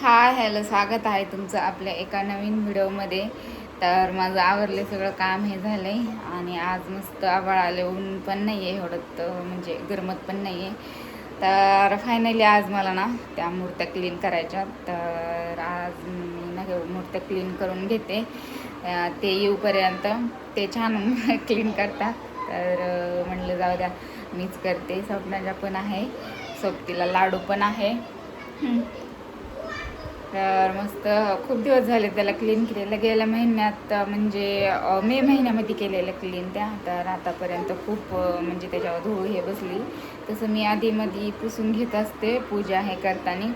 Hi hello, स्वागत आहे तुमचं आपल्या एका नवीन व्हिडिओमध्ये. तर माझं आवरले सगळं काम हे झालं आहे आणि आज मस्त आभाळ आले, ऊन पण नाही आहे एवढं, म्हणजे गरमत पण नाही आहे. तर फायनली आज मला ना त्या मूर्त्या क्लीन करायच्या. तर आज मी ना मूर्त्या क्लीन करून घेते. ते येऊपर्यंत ते छान क्लीन करतात. तर म्हणलं जाऊ द्या, मीच करते. स्वप्नाच्या पण आहे, सोबतीला लाडू पण आहे. तर मस्त खूप दिवस झाले त्याला क्लीन केलेलं. गेल्या महिन्यात म्हणजे मे महिन्यामध्ये केलेलं क्लीन त्या. तर आतापर्यंत खूप म्हणजे त्याच्यावर धूळ हे बसली. तसं मी आधीमध्ये पुसून घेत असते, पूजा हे करताना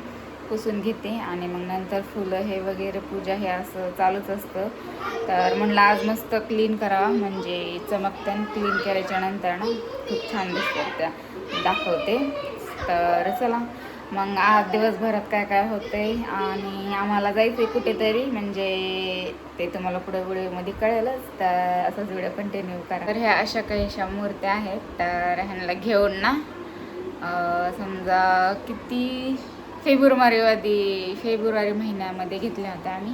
पुसून घेते आणि मग नंतर फुलं हे वगैरे पूजा हे असं चालूच असतं. तर म्हणलं आज मस्त क्लीन करावा, म्हणजे चमकत्यान क्लीन करायच्या नंतर ना खूप छान दिसतात त्या, दाखवते. तर चला मग आज दिवसभरात काय काय होतंय आणि आम्हाला जायचं आहे कुठेतरी, म्हणजे ते तुम्हाला पुढे व्हिडिओमध्ये कळेलच. तर असाच व्हिडिओ कंटिन्यू करा. तर ह्या अशा काहीशा मूर्त्या आहेत. तर ह्यांना घेऊन ना समजा किती फेब्रुवारी महिन्यामध्ये घेतल्या होत्या आम्ही.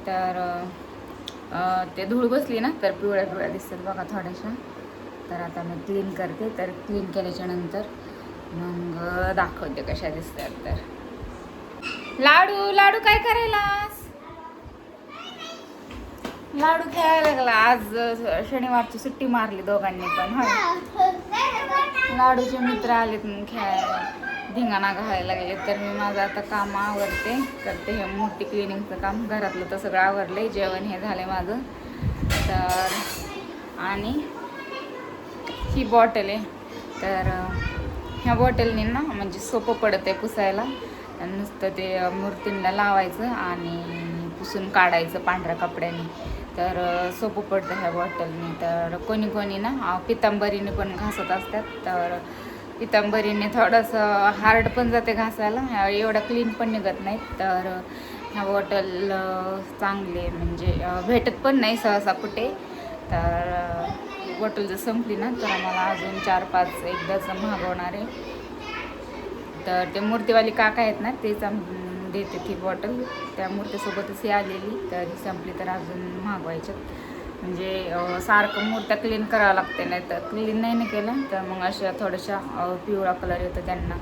तर ते धूळ बसली ना तर पिवळ्या पिवळ्या दिसतात बघा थोड्याशा. तर आता मी क्लीन करते. तर क्लीन केल्याच्या नंतर मग दाखवते कशा दिसतात. तर लाडू लाडू काय करायलास? लाडू खेळायला लागला. आज शनिवारची सुट्टी मारली दोघांनी पण. लाडूचे मित्र आलेत मग खेळायला, धिंगाणा घालायला लागले. तर मी माझं आता काम आवरते, करते हे मोठी क्लिनिंगचं काम. घरातलं तर सगळं आवरलंय, जेवण हे झालंय माझं. तर आणि ही बॉटल आहे. तर ह्या बॉटलनी ना म्हणजे सोपं पडतं आहे पुसायला. नुसतं ते मूर्तींना लावायचं आणि पुसून काढायचं पांढऱ्या कपड्याने. तर सोपं पडतं ह्या बॉटलनी. तर कोणी कोणी ना पितांबरीने पण घासत असतात. तर पितांबरीने थोडंसं हार्ड पण जाते घासायला, एवढं क्लीन पण निघत नाहीत. तर ह्या बॉटल चांगले म्हणजे भेटत पण नाही सहसा कुठे. तर बॉटल जर संपली ना तर आम्हाला अजून 4-5 एकदाच मागवणार आहे. तर ते मूर्तीवाली काका आहेत ना, तेच देते ती बॉटल. त्या मूर्तीसोबतच ही आलेली. तर ही संपली तर अजून मागवायच्यात. म्हणजे सारखं मूर्त्या क्लीन करावं लागते, नाही तर क्लीन नाही ना केलं तर मग अशा थोड्याशा पिवळा कलर येतो त्यांना.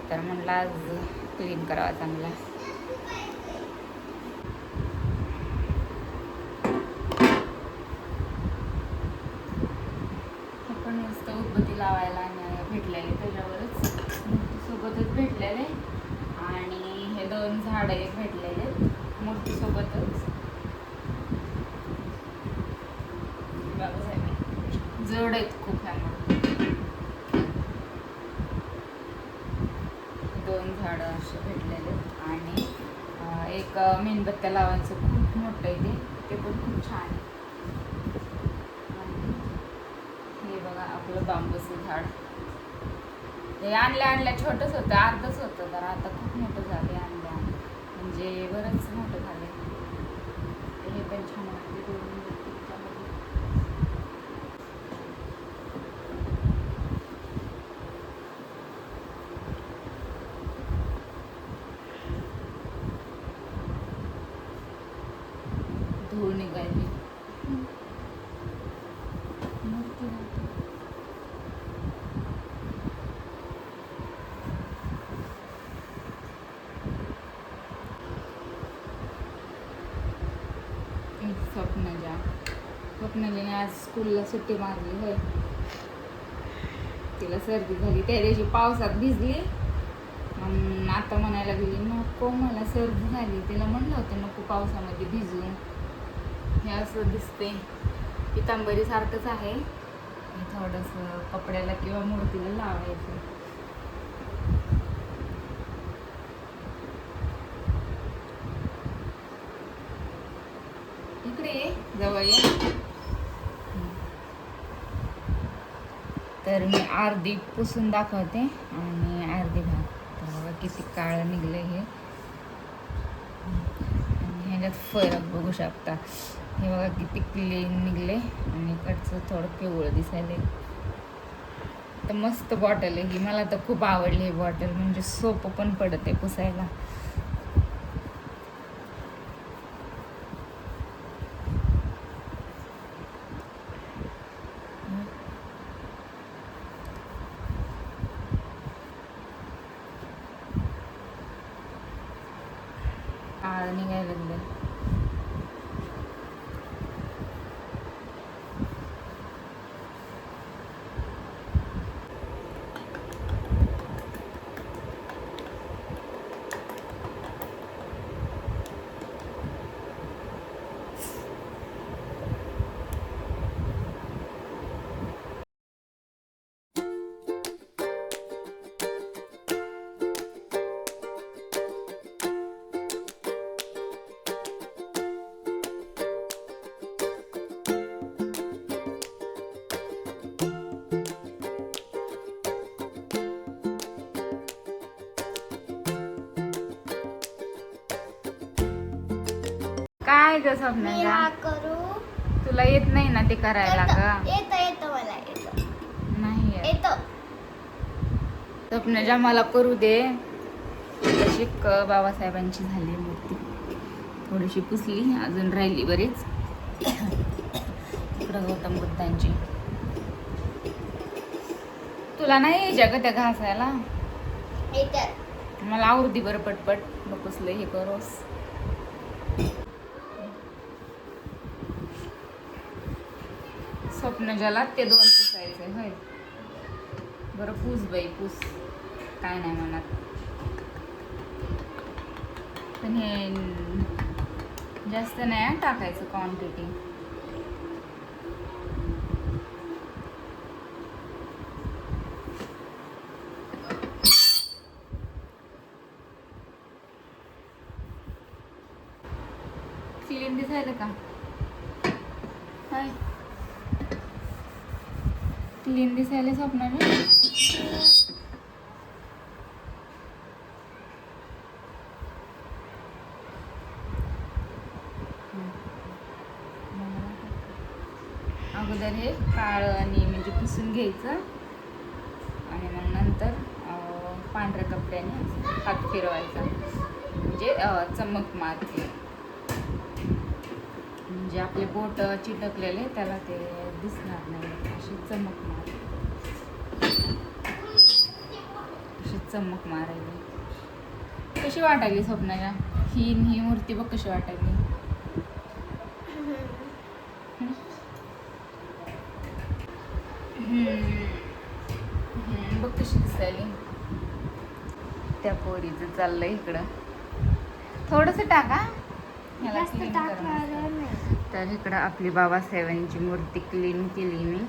तर म्हणलं आज क्लीन करावा चांगला. आपण मस्त उदबत्ती लावायला भेटलेले त्याच्यावरच, मूर्तीसोबतच भेटलेले. आणि हे 2 झाडं एक भेटलेले मूर्तीसोबतच. जड आहेत खूप ह्या मूर्ती. 2 झाडं असे भेटलेले आणि एक मेणबत्त्या लावायचं खूप मोठं आहे ते पण खूप छान आहे. हे बघा आपलं बांबूचं झाड. हे आणल्या छोटंच होतं, अर्धच होतं. तर आता खूप मोठं झाले आणल्या, म्हणजे बरंच मोठं झाले. हे पण छान वाटते. धूळ निघाली. स्वप्नालीने आज स्कूलला सुट्टी मारली होय. तिला सर्दी झाली, त्या दिवशी पावसात भिजली. आता म्हणायला लागली नको मला सर्दी झाली. तिला म्हणलं होतं नको पावसामध्ये भिजू. हे असं दिसते. पितांबरी सारखंच आहे. थोडंसं कपड्याला किंवा मूर्तीला लावायचं. इकडे जवळ ये. तर मी अर्धी पुसून दाखवते आणि अर्धी भाग. तर किती काळं निघलं हे. आणि ह्याच्यात फरक बघू शकता. हे बघा किती क्लीन निघले आणि इकडचं थोडं पिवळं दिसायला. तर मस्त बॉटल आहे ही. मला तर खूप आवडली ही बॉटल, म्हणजे सोपं पण पडते पुसायला. आळ निघायला लागले. काय ग स्वप्नाला करू तुला येत नाही ना ते करायला ग? येतं मला येतं. नाही येत. येतं. स्वप्नाच्या मला करू दे. तशी बाबासाहेबांची झाली मूर्ती थोडीशी पुसली, अजून राहिली बरीच. इकडं गौतम बुद्धांची. तुला नाही यायच्या ग त्या घासायला? येतं. मला आवडती बरं पटपट मग पुसलं हे करोस. स्वप्नजाला ते 2 पुसायचे होय. बरं पूस बाई पूस, काय नाही म्हणत. पण हे जास्त नाही टाकायचं क्वांटिटी. क्लीन दिसायला का? हाय क्लीन दिसायला स्वप्नाला. अगोदर हे काळं आणि म्हणजे पुसून घ्यायचं आणि मग नंतर पांढऱ्या कपड्याने हात फिरवायचा, म्हणजे चमक मारते. म्हणजे आपले बोट चिटकलेले त्याला ते दिसणार नाही. अशी चमक मारते, अशी चमक मारायली. कशी वाटायली स्वप्नाला ही मूर्ती? बघ कशी वाटायली. बघ कशी दिसायली. त्या पोरीचं चाललंय इकडं. थोडंसं टाका ह्याला क्लीन करून. तर इकडं आपली बाबासाहेबांची मूर्ती क्लीन केली मी,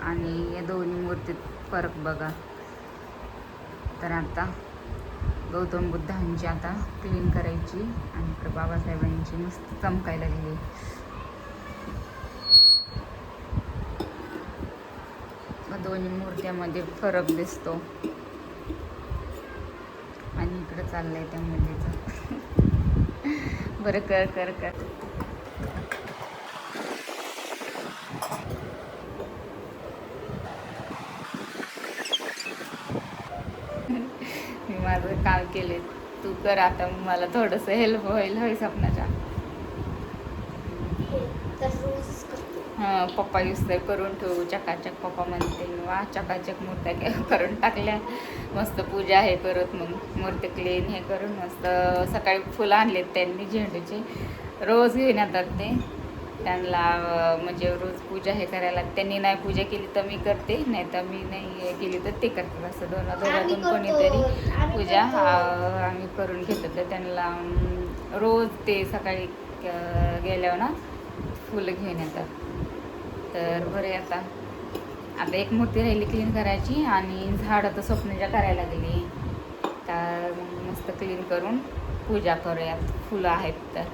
आणि या दोन्ही मूर्तीत फरक बघा. तर आता गौतम बुद्धांची आता क्लीन करायची आणि इकडं बाबासाहेबांची मस्त चमकायला लागली. दोन्ही मूर्त्यामध्ये फरक दिसतो. आणि इकडं चाललंय त्या मुलीचं. बरं कर कर कर. मी माझं काम केले, तू कर आता. मला थोडंसं हेल्प होईल होय स्वप्नाच्या. हां पप्पा यूज तर करून ठेवू चकाचक. पप्पा म्हणते वा चकाचक मूर्त्या करून टाकल्या. मस्त पूजा हे करत मग मूर्ती क्लीन हे करून मस्त. सकाळी फुलं आणलेत त्यांनी झेंडूचे, रोज घेऊन येतात ते. त्यांना म्हणजे रोज पूजा हे करायला. त्यांनी नाही पूजा केली तर मी करते, नाही तर मी नाही केली तर ते करतात. असं दोघातून कोणीतरी पूजा आम्ही करून घेतो. तर त्यांना रोज ते सकाळी गेल्यावर ना फुलं घेऊन येतात. तर बरे आता एक मूर्ती राहिली क्लीन करायची, आणि झाडं तर स्वप्नाच्या करायला गेली. तर मस्त क्लीन करून पूजा करूयात. फुलं आहेत तर.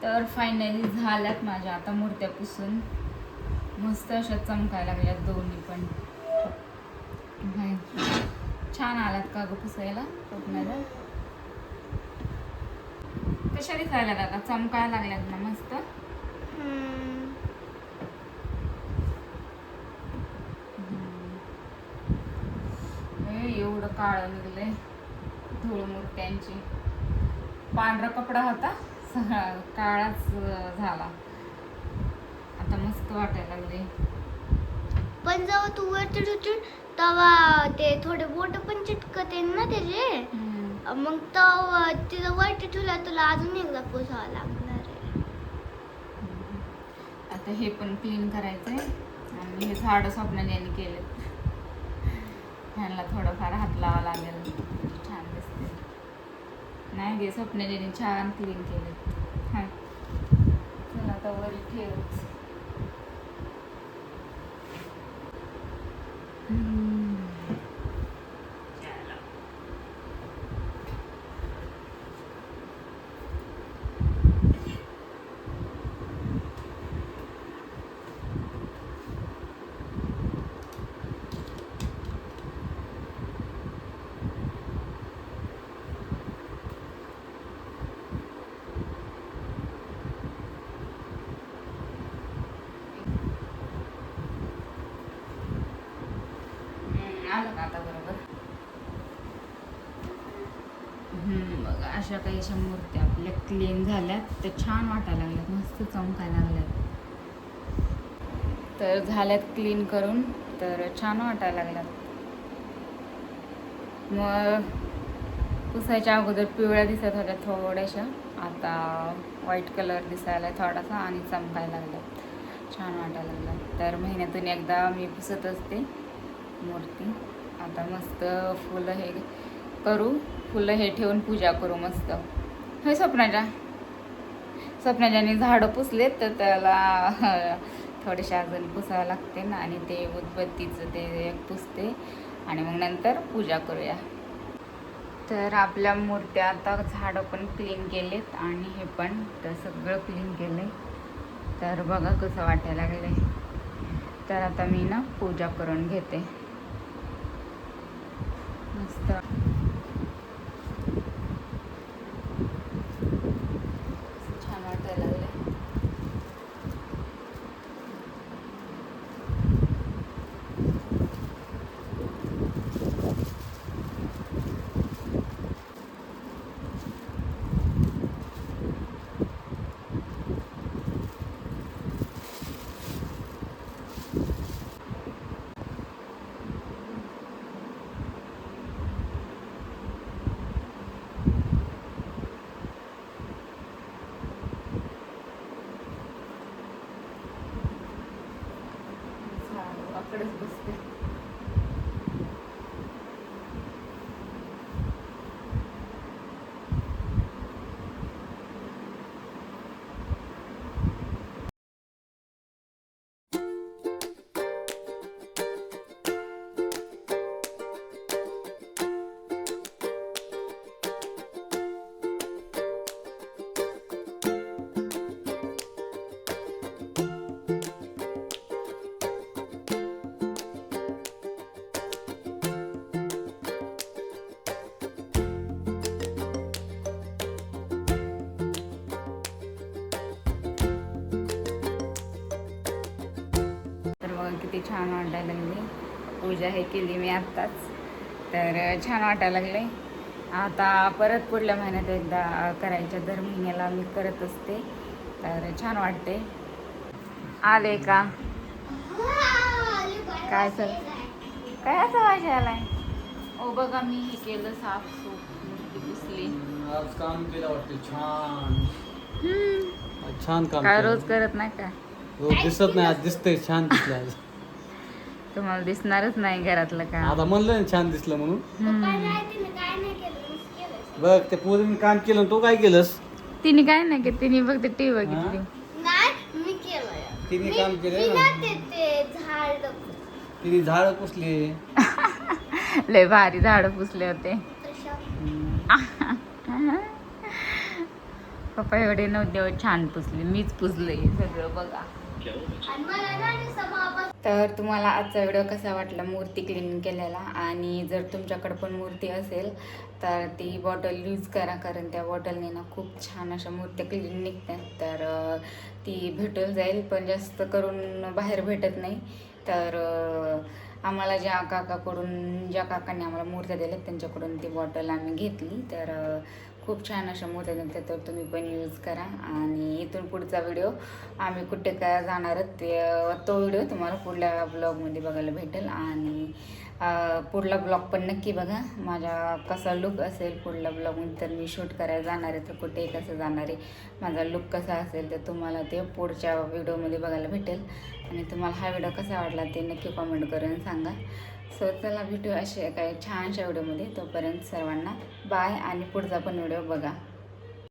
तर फायनली झाल्यात माझ्या आता मूर्त्या पुसून. मस्त अशा चमकायला लागल्यात दोन्ही पण. छान आल्यात का ग पुसायला स्वप्नाला? कशा दिसायला आता? चमकायला लागल्यात ना मस्त. एवढं काळं निघलंय धूळ मूर्त्यांची. पांढरा कपडा होता सगळा काळाच झाला. आता मस्त वाटायला लागले. पण जेव्हा तू वरती ठेवशील तेव्हा ते थोडे बोट पण चिटकते ना त्याचे. मग तेव्हा तिथं वरती ठेवला तुला अजून एकदा पुसावं लागणार आहे. आता हे पण क्लीन करायचंय. आणि हे झाड स्वप्नाने केले. ह्यांना थोडंफार हात लावा लागेल. छान दिसते. नाही गे स्वप्नाने छान क्लीन केले. हा चला आता वर ठेवच. आलं का आता बरोबर. बघा अशा काही अशा मूर्त्या आपल्या क्लीन झाल्यात. ते छान वाटायला लागल्यात. मस्त चमकायला लागल्यात. तर झाल्यात क्लीन करून. तर छान वाटायला लागल्यात. मग पुसायच्या अगोदर पिवळ्या दिसत होत्या थोड्याशा. आता व्हाईट कलर दिसायला थोडासा आणि चमकायला लागल्यात. छान वाटायला लागल्यात. तर महिन्यातून एकदा मी पुसत असते मूर्ती. आता मस्त फुलं हे करू. फुलं हे ठेवून पूजा करू मस्त. हे स्वप्नाच्याने झाडं पुसलेत तर त्याला थोडेसे अजून पुसावं लागते ना. आणि ते उदबत्तीचं ते एक पुसते आणि मग नंतर पूजा करूया. तर आपल्या मूर्त्या आता झाडं पण क्लीन केलेत आणि हे पण तर सगळं क्लीन केलं. तर बघा कसं वाटायला लागलं. तर आता मी ना पूजा करून घेते. मस्त छान वाटायला लागलं. आकडेच बसते. किती छान वाटायला लागले. पूजा हे केली मी आत्ताच. तर छान वाटायला लागले. आता परत पुढल्या महिन्यात एकदा करायच्या. दर महिन्याला मी करत असते. तर छान वाटते. आले का काय सर काय असं वाजय आलाय. ओ बघा मी हे केलं साफसूफ. मूर्ती पुसली. आज काम केलं वाटते. छान छान काम काय केलं. रोज करत नाही का. रोज दिसत नाही. आज दिसतंय. छान दिसलं आज. तुम्हाला दिसणारच नाही घरातलं का. आता म्हणलं ना छान दिसलं म्हणून. काय नाही केलं मीच केलं. बघ त्या पोरीने काम केलं. तो काय केलंस. तिने काय नाही की तिने फक्त टीव्ही बघितली. नाही मी केलं. तिने काम केलं मी ना. ना ते झाड तिने झाड पुसले. लय भारी झाड पुसले होते. पप्पा एवढे नव्हते छान पुसले. मीच पुसले सगळं बघा. आणि मला ना नुसतं बाबा तर तुम्हाला आजचा व्हिडिओ कसा वाटला मूर्ती क्लीन केलेला, आणि जर तुमच्याकडे पण मूर्ती असेल तर ती बॉटल यूज करा, कारण त्या बॉटलने ना खूप छान अशा मूर्त्या क्लीन निघतात. तर ती भेटून जाईल, पण जास्त करून बाहेर भेटत नाही. तर आम्हाला ज्या काकांनी आम्हाला मूर्त्या दिल्यात त्यांच्याकडून ती बॉटल आम्ही घेतली. तर खूप छान अशा मूर्त्या निघतात, तर तुम्ही पण यूज करा. आणि इथून पुढचा व्हिडिओ आम्ही कुठे काय जाणार आहोत ते तो व्हिडिओ तुम्हाला पुढल्या ब्लॉगमध्ये बघायला भेटेल. आणि पुढला ब्लॉग पण नक्की बघा, माझा कसा लुक असेल पुढल्या ब्लॉगमध्ये. तर मी शूट करायला जाणार आहे, तर कुठे कसं जाणार आहे, माझा लुक कसा असेल, तर तुम्हाला ते पुढच्या व्हिडिओमध्ये बघायला भेटेल. आणि तुम्हाला हा व्हिडिओ कसा वाटला ते नक्की कॉमेंट करून सांगा. सो चला भेटू असे काही छानशा व्हिडिओमध्ये. तोपर्यंत सर्वांना बाय, आणि पुढचा पण व्हिडिओ बघा.